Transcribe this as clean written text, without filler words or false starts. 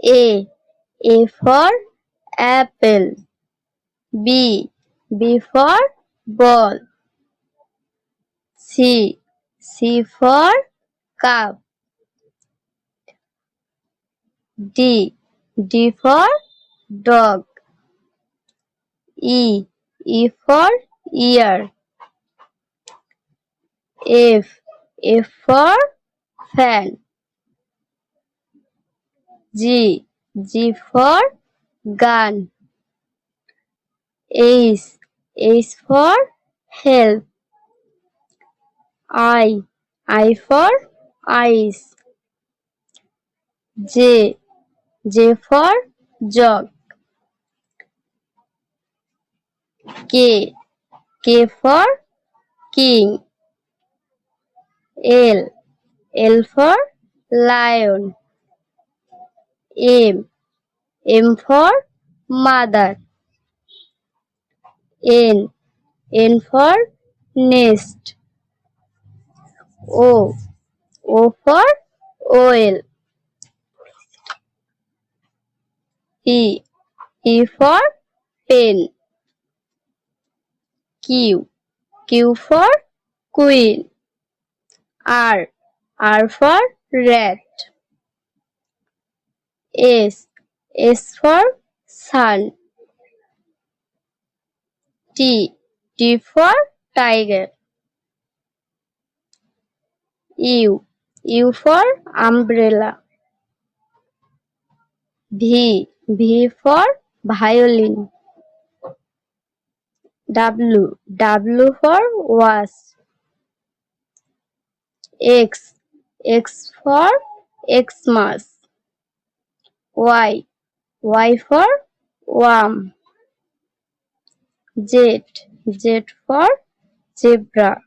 A. A for apple. B. B for ball. C. C for cup. D. D for dog. E. E for ear. F. F for fan. G. G for gun. H. H for help. I. I for eyes. J. J for jog. K. K for king. L. L for lion. M. M for mother. N. N for nest. O. O for oil. P. P for pen. Q. Q for queen. R. R for rat. S. S for sun. T. T for tiger. U. U for umbrella. V. V for violin. W. W for was. X. X for Xmas. Y. Y for worm. Z. Z for zebra.